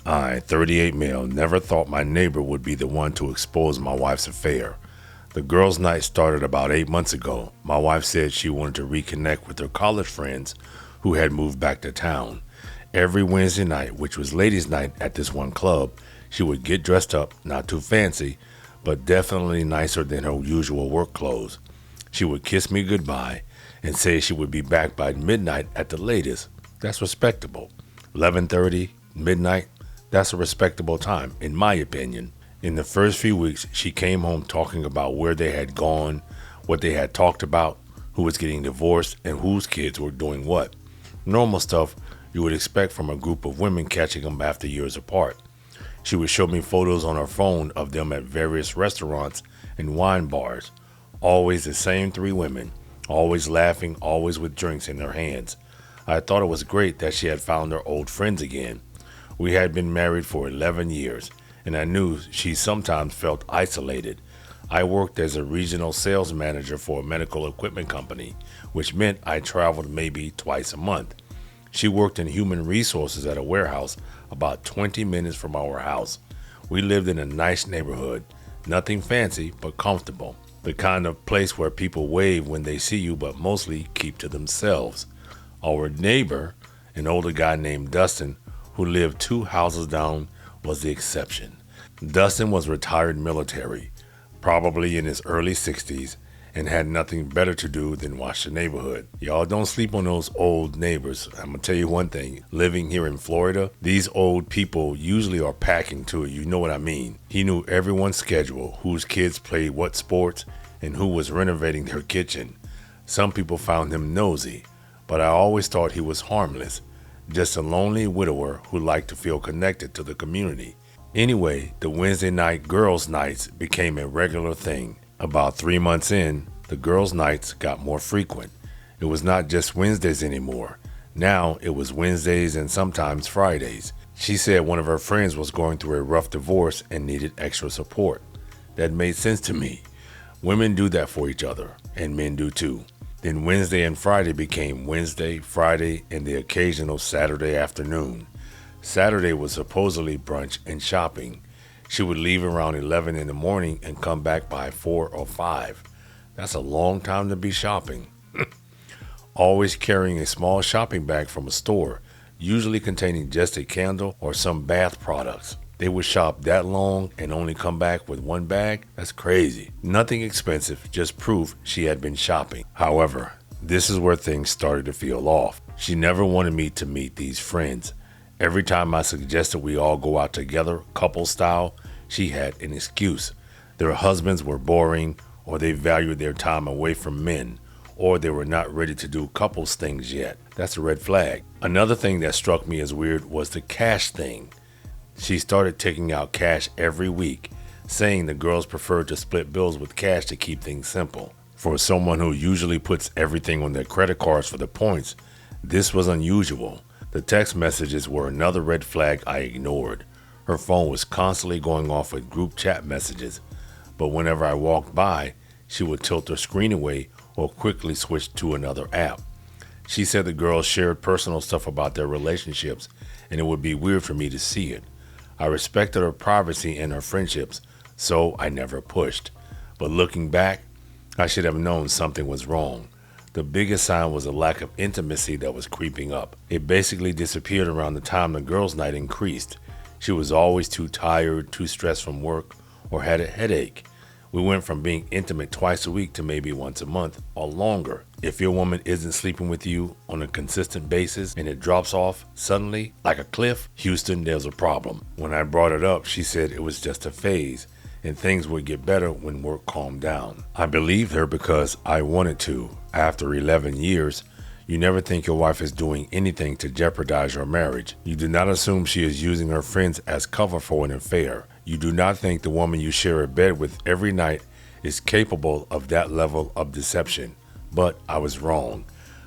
I, 38 male, never thought my neighbor would be the one to expose my wife's affair. The girls' night started about 8 months ago. My wife said she wanted to reconnect with her college friends who had moved back to town. Every Wednesday night, which was ladies' night at this one club, she would get dressed up, not too fancy, but definitely nicer than her usual work clothes. She would kiss me goodbye and say she would be back by midnight at the latest. That's respectable. 11:30, midnight, that's a respectable time, in my opinion. In the first few weeks, she came home talking about where they had gone, what they had talked about, who was getting divorced, and whose kids were doing what. Normal stuff you would expect from a group of women catching them after years apart. She would show me photos on her phone of them at various restaurants and wine bars. Always the same three women, always laughing, always with drinks in their hands. I thought it was great that she had found her old friends again. We had been married for 11 years, and I knew she sometimes felt isolated. I worked as a regional sales manager for a medical equipment company, which meant I traveled maybe twice a month. She worked in human resources at a warehouse about 20 minutes from our house. We lived in a nice neighborhood, nothing fancy but comfortable. The kind of place where people wave when they see you but mostly keep to themselves. Our neighbor, an older guy named Dustin, who lived 2 houses down, was the exception. Dustin was retired military, probably in his early 60s, and had nothing better to do than watch the neighborhood. Y'all don't sleep on those old neighbors. I'm gonna tell you one thing, living here in Florida, these old people usually are packing to it, you know what I mean. He knew everyone's schedule, whose kids played what sports, and who was renovating their kitchen. Some people found him nosy, but I always thought he was harmless, just a lonely widower who liked to feel connected to the community. Anyway, the Wednesday night girls' nights became a regular thing. About 3 months in, the girls' nights got more frequent. It was not just Wednesdays anymore. Now it was Wednesdays and sometimes Fridays. She said one of her friends was going through a rough divorce and needed extra support. That made sense to me. Women do that for each other, and men do too. Then Wednesday and Friday became Wednesday, Friday, and the occasional Saturday afternoon. Saturday was supposedly brunch and shopping. She would leave around 11 in the morning and come back by 4 or 5. That's a long time to be shopping. Always carrying a small shopping bag from a store, usually containing just a candle or some bath products. They would shop that long and only come back with one bag? That's crazy. Nothing expensive, just proof she had been shopping. However, this is where things started to feel off. She never wanted me to meet these friends. Every time I suggested we all go out together, couple style, she had an excuse. Their husbands were boring, or they valued their time away from men, or they were not ready to do couples things yet. That's a red flag. Another thing that struck me as weird was the cash thing. She started taking out cash every week, saying the girls preferred to split bills with cash to keep things simple. For someone who usually puts everything on their credit cards for the points, this was unusual. The text messages were another red flag I ignored. Her phone was constantly going off with group chat messages, but whenever I walked by, she would tilt her screen away or quickly switch to another app. She said the girls shared personal stuff about their relationships, and it would be weird for me to see it. I respected her privacy and her friendships, so I never pushed. But looking back, I should have known something was wrong. The biggest sign was a lack of intimacy that was creeping up. It basically disappeared around the time the girls' night increased. She was always too tired, too stressed from work, or had a headache. We went from being intimate twice a week to maybe once a month or longer. If your woman isn't sleeping with you on a consistent basis and it drops off suddenly like a cliff, Houston, there's a problem. When I brought it up, she said it was just a phase and things would get better when work calmed down. I believed her because I wanted to. After 11 years, you never think your wife is doing anything to jeopardize your marriage. You do not assume she is using her friends as cover for an affair. You do not think the woman you share a bed with every night is capable of that level of deception. But I was wrong.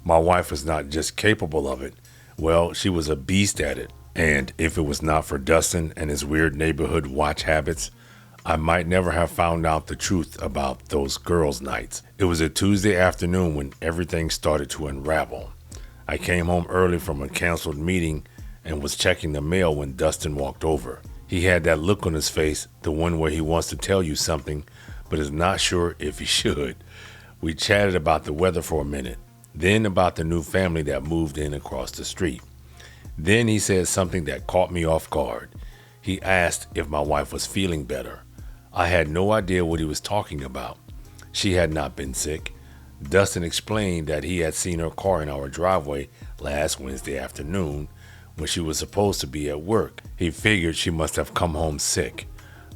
My wife was not just capable of it. Well, she was a beast at it. And if it was not for Dustin and his weird neighborhood watch habits, I might never have found out the truth about those girls' nights. It was a Tuesday afternoon when everything started to unravel. I came home early from a canceled meeting and was checking the mail when Dustin walked over. He had that look on his face, the one where he wants to tell you something, but is not sure if he should. We chatted about the weather for a minute, then about the new family that moved in across the street. Then he said something that caught me off guard. He asked if my wife was feeling better. I had no idea what he was talking about. She had not been sick. Dustin explained that he had seen her car in our driveway last Wednesday afternoon when she was supposed to be at work. He figured she must have come home sick.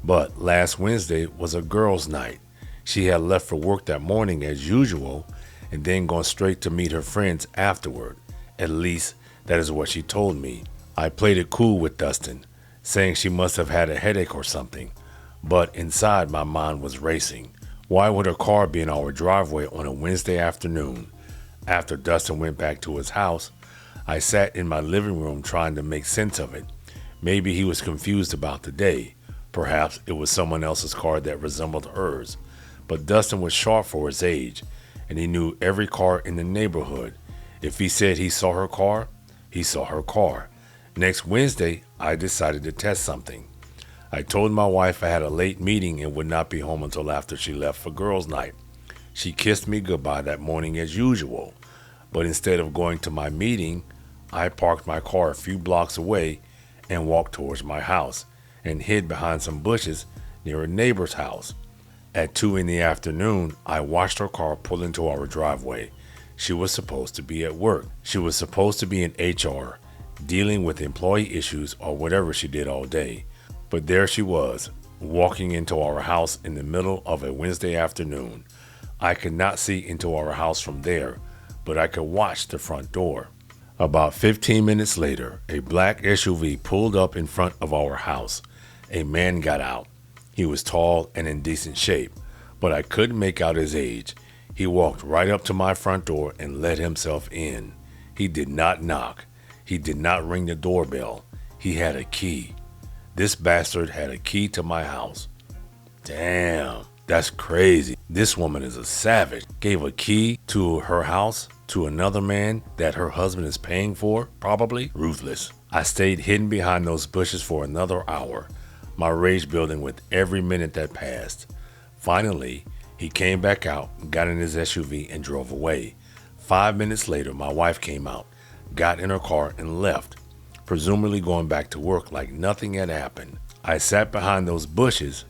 But last Wednesday was a girls' night. She had left for work that morning as usual and then gone straight to meet her friends afterward. At least that is what she told me. I played it cool with Dustin, saying she must have had a headache or something. But inside my mind was racing. Why would her car be in our driveway on a Wednesday afternoon? After Dustin went back to his house, I sat in my living room trying to make sense of it. Maybe he was confused about the day. Perhaps it was someone else's car that resembled hers. But Dustin was sharp for his age, and he knew every car in the neighborhood. If he said he saw her car, he saw her car. Next Wednesday, I decided to test something. I told my wife I had a late meeting and would not be home until after she left for girls' night. She kissed me goodbye that morning as usual, but instead of going to my meeting, I parked my car a few blocks away and walked towards my house and hid behind some bushes near a neighbor's house. At 2 in the afternoon, I watched her car pull into our driveway. She was supposed to be at work. She was supposed to be in HR, dealing with employee issues or whatever she did all day. But there she was, walking into our house in the middle of a Wednesday afternoon. I could not see into our house from there, but I could watch the front door. About 15 minutes later, a black SUV pulled up in front of our house. A man got out. He was tall and in decent shape, but I couldn't make out his age. He walked right up to my front door and let himself in. He did not knock. He did not ring the doorbell. He had a key. This bastard had a key to my house. Damn, that's crazy. This woman is a savage. Gave a key to her house to another man that her husband is paying for, probably. Ruthless. I stayed hidden behind those bushes for another hour, my rage building with every minute that passed. Finally, he came back out, got in his SUV, and drove away. 5 minutes later, my wife came out, got in her car, and left, presumably going back to work like nothing had happened. I sat behind those bushes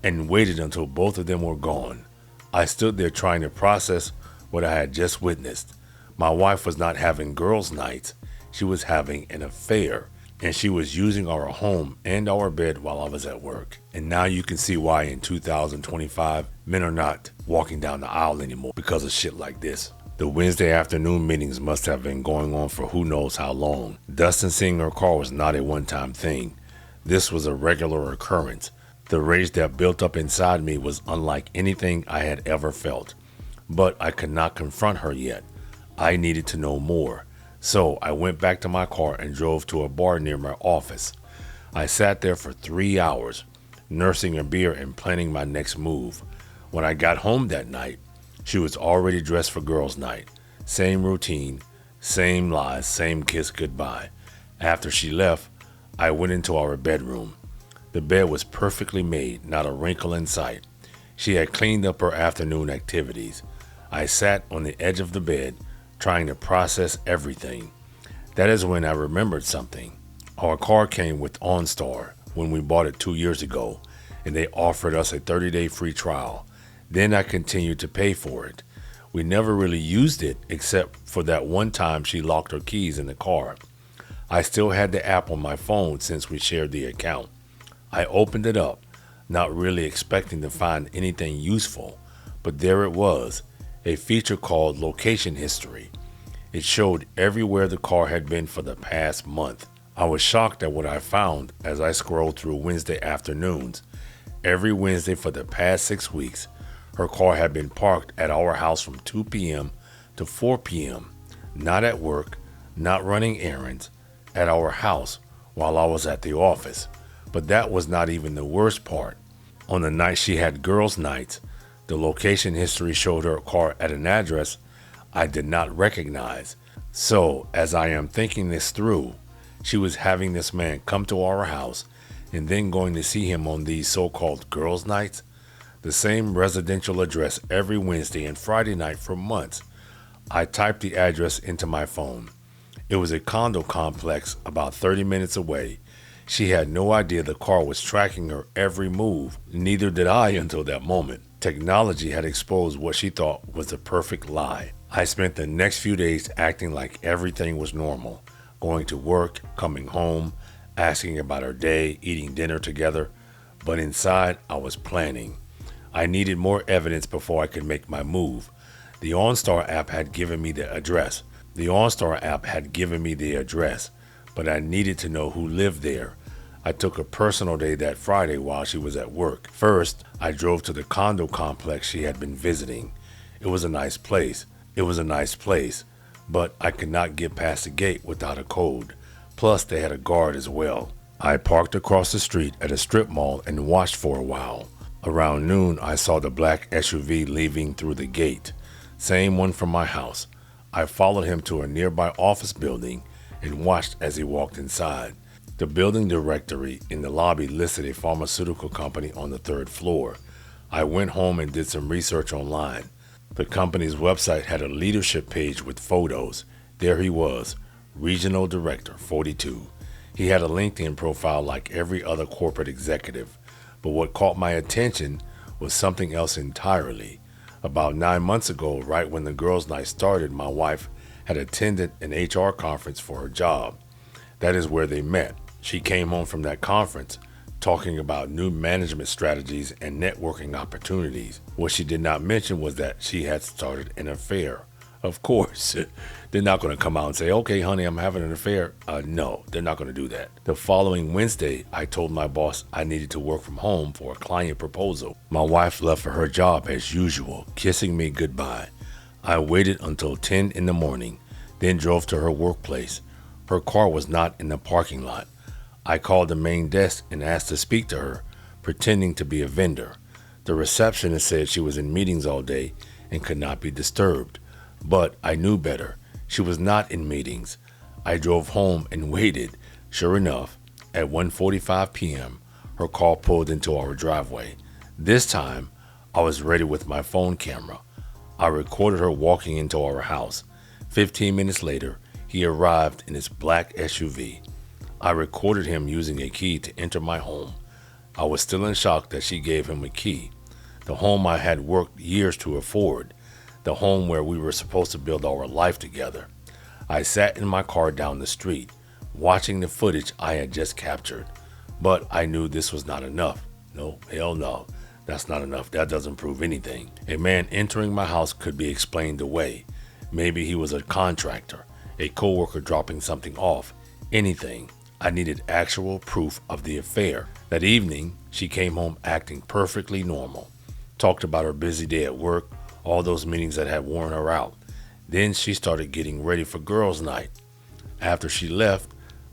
and waited until both of them were gone. I stood there trying to process what I had just witnessed. My wife was not having girls' nights. She was having an affair, and she was using our home and our bed while I was at work. And now you can see why in 2025, men are not walking down the aisle anymore because of shit like this. The Wednesday afternoon meetings must have been going on for who knows how long. Dustin seeing her car was not a one-time thing. This was a regular occurrence. The rage that built up inside me was unlike anything I had ever felt. But I could not confront her yet. I needed to know more. So I went back to my car and drove to a bar near my office. I sat there for 3 hours, nursing a beer and planning my next move. When I got home that night, she was already dressed for girls' night. Same routine, same lies, same kiss goodbye. After she left, I went into our bedroom. The bed was perfectly made, not a wrinkle in sight. She had cleaned up her afternoon activities. I sat on the edge of the bed, trying to process everything. That is when I remembered something. Our car came with OnStar when we bought it 2 years ago, and they offered us a 30-day free trial. Then I continued to pay for it. We never really used it except for that one time she locked her keys in the car. I still had the app on my phone since we shared the account. I opened it up, not really expecting to find anything useful, but there it was, a feature called Location History. It showed everywhere the car had been for the past month. I was shocked at what I found as I scrolled through Wednesday afternoons. Every Wednesday for the past 6 weeks, her car had been parked at our house from 2 p.m. to 4 p.m., not at work, not running errands, at our house while I was at the office. But that was not even the worst part. On the night she had girls' nights, the location history showed her car at an address I did not recognize. So, as I am thinking this through, She was having this man come to our house and then going to see him on these so-called girls' nights, the same residential address every Wednesday and Friday night for months. I typed the address into my phone. It was a condo complex about 30 minutes away. She had no idea the car was tracking her every move. Neither did I until that moment. Technology had exposed what she thought was the perfect lie. I spent the next few days acting like everything was normal, going to work, coming home, asking about her day, eating dinner together. But inside, I was planning. I needed more evidence before I could make my move. The OnStar app had given me the address. But I needed to know who lived there. I took a personal day that Friday while she was at work. First, I drove to the condo complex she had been visiting. It was a nice place, but I could not get past the gate without a code. Plus, they had a guard as well. I parked across the street at a strip mall and watched for a while. Around noon, I saw the black SUV leaving through the gate. Same one from my house. I followed him to a nearby office building and watched as he walked inside. The building directory in the lobby listed a pharmaceutical company on the 3rd floor. I went home and did some research online. The company's website had a leadership page with photos. There he was, Regional Director 42. He had a LinkedIn profile like every other corporate executive. But what caught my attention was something else entirely. About 9 months ago, right when the girls' night started, my wife had attended an HR conference for her job. That is where they met. She came home from that conference talking about new management strategies and networking opportunities. What she did not mention was that she had started an affair. Of course, they're not going to come out and say, okay, honey, I'm having an affair. No, they're not going to do that. The following Wednesday, I told my boss I needed to work from home for a client proposal. My wife left for her job as usual, kissing me goodbye. I waited until 10 in the morning, then drove to her workplace. Her car was not in the parking lot. I called the main desk and asked to speak to her, pretending to be a vendor. The receptionist said she was in meetings all day and could not be disturbed. But I knew better. She was not in meetings. I drove home and waited. Sure enough, at 1:45 p.m., her car pulled into our driveway. This time, I was ready with my phone camera. I recorded her walking into our house. 15 minutes later, he arrived in his black SUV. I recorded him using a key to enter my home. I was still in shock that she gave him a key. The home I had worked years to afford. The home where we were supposed to build our life together. I sat in my car down the street, watching the footage I had just captured. But I knew this was not enough. No, hell no. That's not enough. That doesn't prove anything. A man entering my house could be explained away. Maybe he was a contractor, a coworker dropping something off, anything. I needed actual proof of the affair. That evening, she came home acting perfectly normal. Talked about her busy day at work, all those meetings that had worn her out. Then she started getting ready for girls' night. After she left,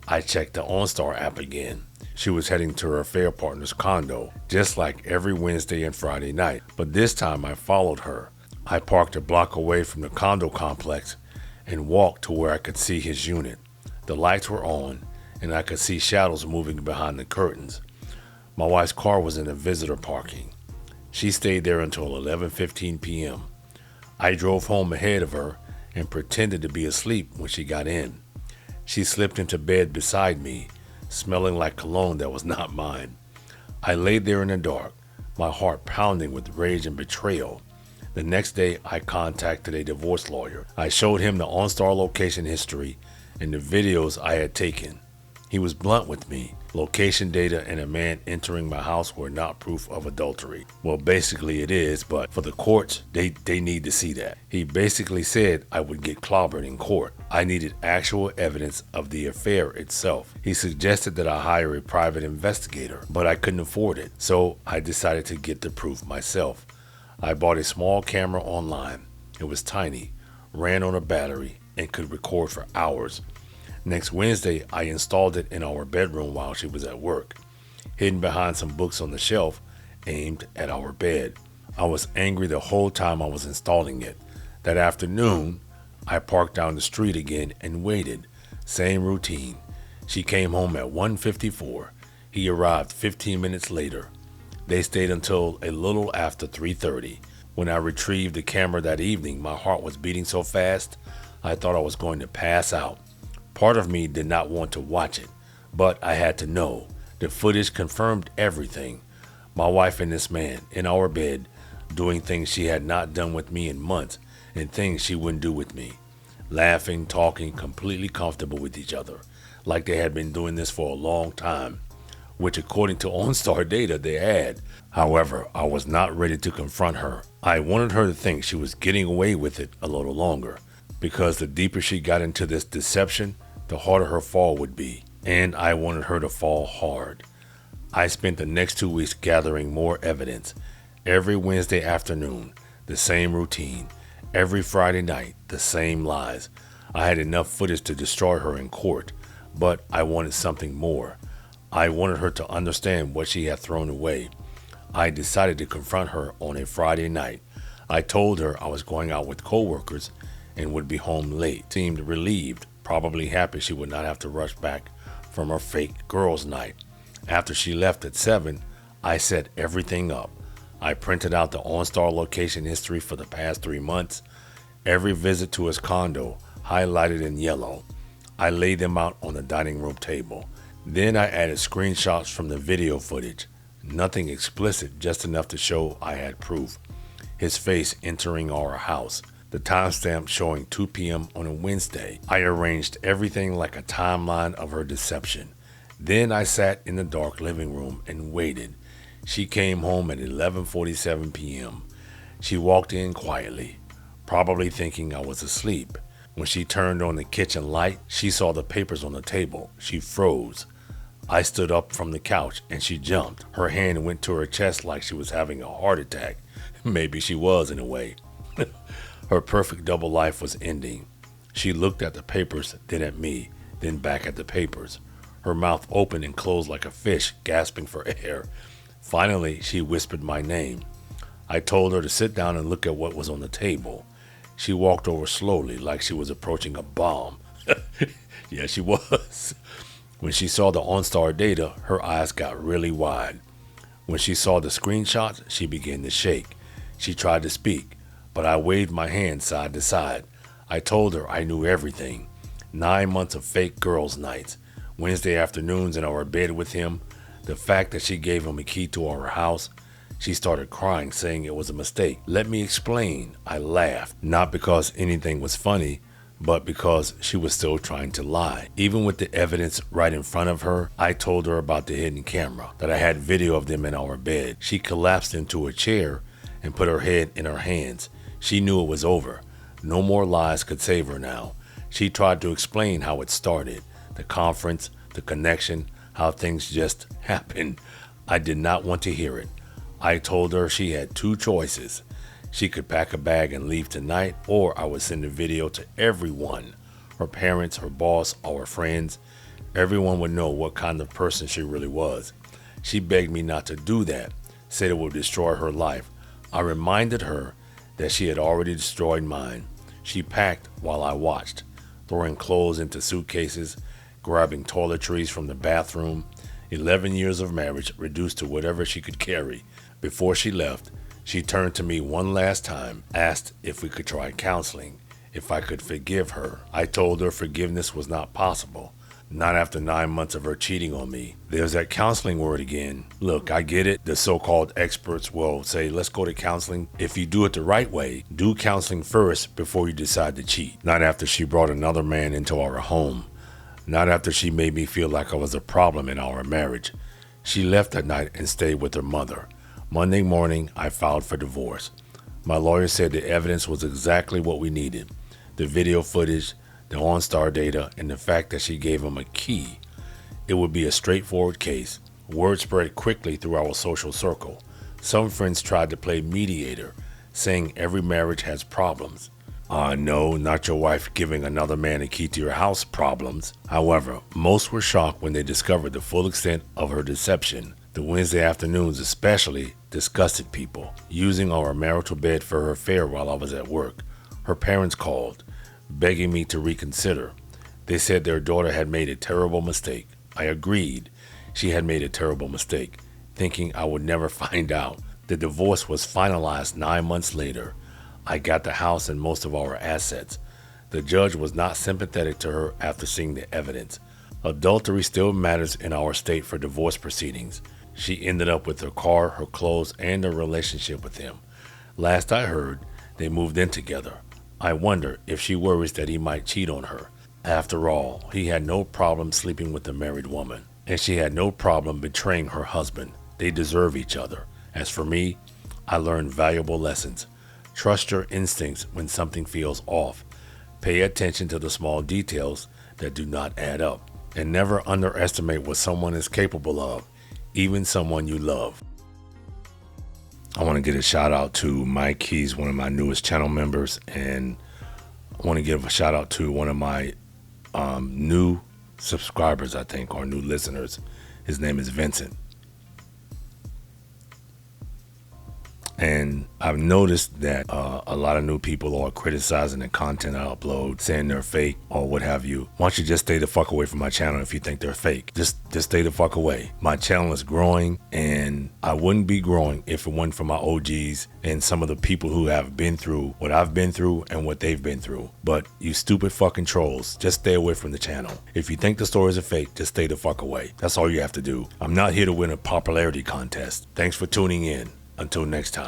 I checked the OnStar app again. She was heading to her affair partner's condo, just like every Wednesday and Friday night. But this time I followed her. I parked a block away from the condo complex and walked to where I could see his unit. The lights were on, and I could see shadows moving behind the curtains. My wife's car was in the visitor parking. She stayed there until 11:15 p.m. I drove home ahead of her and pretended to be asleep when she got in. She slipped into bed beside me, smelling like cologne that was not mine. I laid there in the dark, my heart pounding with rage and betrayal. The next day, I contacted a divorce lawyer. I showed him the OnStar location history and the videos I had taken. He was blunt with me. Location data and a man entering my house were not proof of adultery. Well, basically it is, but for the courts, they need to see that. He basically said I would get clobbered in court. I needed actual evidence of the affair itself. He suggested that I hire a private investigator, but I couldn't afford it, so I decided to get the proof myself. I bought a small camera online. It was tiny, ran on a battery, and could record for hours. Next Wednesday, I installed it in our bedroom while she was at work, hidden behind some books on the shelf aimed at our bed. I was angry the whole time I was installing it. That afternoon, I parked down the street again and waited. Same routine. She came home at 1:54. He arrived 15 minutes later. They stayed until a little after 3:30. When I retrieved the camera that evening, my heart was beating so fast, I thought I was going to pass out. Part of me did not want to watch it, but I had to know. The footage confirmed everything. My wife and this man in our bed, doing things she had not done with me in months and things she wouldn't do with me. Laughing, talking, completely comfortable with each other, like they had been doing this for a long time, which according to OnStar data they had. However, I was not ready to confront her. I wanted her to think she was getting away with it a little longer, because the deeper she got into this deception, the harder her fall would be, and I wanted her to fall hard. I spent the next 2 weeks gathering more evidence. Every Wednesday afternoon, the same routine. Every Friday night, the same lies. I had enough footage to destroy her in court, but I wanted something more. I wanted her to understand what she had thrown away. I decided to confront her on a Friday night. I told her I was going out with coworkers and would be home late. Seemed relieved, probably happy she would not have to rush back from her fake girls' night. After she left at 7, I set everything up. I printed out the OnStar location history for the past 3 months, every visit to his condo highlighted in yellow. I laid them out on the dining room table. Then I added screenshots from the video footage. Nothing explicit, just enough to show I had proof. His face entering our house. The timestamp showing 2 p.m. on a Wednesday. I arranged everything like a timeline of her deception. Then I sat in the dark living room and waited. She came home at 11:47 p.m. She walked in quietly, probably thinking I was asleep. When she turned on the kitchen light, she saw the papers on the table. She froze. I stood up from the couch and she jumped. Her hand went to her chest like she was having a heart attack. Maybe she was in a way. Her perfect double life was ending. She looked at the papers, then at me, then back at the papers. Her mouth opened and closed like a fish, gasping for air. Finally, she whispered my name. I told her to sit down and look at what was on the table. She walked over slowly like she was approaching a bomb. Yeah, she was. When she saw the OnStar data, her eyes got really wide. When she saw the screenshots, she began to shake. She tried to speak, but I waved my hand side to side. I told her I knew everything. 9 months of fake girls' nights, Wednesday afternoons in our bed with him, the fact that she gave him a key to our house. She started crying, saying it was a mistake. Let me explain. I laughed, not because anything was funny, but because she was still trying to lie. Even with the evidence right in front of her, I told her about the hidden camera, that I had video of them in our bed. She collapsed into a chair and put her head in her hands. She knew it was over. No more lies could save her now. She tried to explain how it started, the conference, the connection, how things just happened. I did not want to hear it. I told her she had 2 choices. She could pack a bag and leave tonight, or I would send the video to everyone. Her parents, her boss, our friends. Everyone would know what kind of person she really was. She begged me not to do that, said it would destroy her life. I reminded her that she had already destroyed mine. She packed while I watched, throwing clothes into suitcases, grabbing toiletries from the bathroom. 11 years of marriage reduced to whatever she could carry. Before she left, she turned to me one last time, asked if we could try counseling, if I could forgive her. I told her forgiveness was not possible, not after 9 months of her cheating on me. There's that counseling word again. Look, I get it. The so-called experts will say, let's go to counseling. If you do it the right way, do counseling first before you decide to cheat. Not after she brought another man into our home. Not after she made me feel like I was a problem in our marriage. She left that night and stayed with her mother. Monday morning, I filed for divorce. My lawyer said the evidence was exactly what we needed. The video footage, the OnStar data, and the fact that she gave him a key. It would be a straightforward case. Word spread quickly through our social circle. Some friends tried to play mediator, saying every marriage has problems. No, not your wife giving another man a key to your house problems. However, most were shocked when they discovered the full extent of her deception. The Wednesday afternoons especially disgusted people, using our marital bed for her affair while I was at work. Her parents called, begging me to reconsider. They said their daughter had made a terrible mistake. I agreed she had made a terrible mistake, thinking I would never find out. The divorce was finalized 9 months later. I got the house and most of our assets. The judge was not sympathetic to her after seeing the evidence. Adultery still matters in our state for divorce proceedings. She ended up with her car, her clothes, and her relationship with him. Last I heard, they moved in together. I wonder if she worries that he might cheat on her. After all, he had no problem sleeping with a married woman, and she had no problem betraying her husband. They deserve each other. As for me, I learned valuable lessons. Trust your instincts when something feels off. Pay attention to the small details that do not add up. And never underestimate what someone is capable of, even someone you love. I want to give a shout out to Mike. He's one of my newest channel members, and I want to give a shout out to one of my new subscribers, I think, or new listeners. His name is Vincent. And I've noticed that a lot of new people are criticizing the content I upload, saying they're fake or what have you. Why don't you just stay the fuck away from my channel if you think they're fake? Just stay the fuck away. My channel is growing, and I wouldn't be growing if it wasn't for my OGs and some of the people who have been through what I've been through and what they've been through. But you stupid fucking trolls, just stay away from the channel. If you think the stories are fake, just stay the fuck away. That's all you have to do. I'm not here to win a popularity contest. Thanks for tuning in. Until next time.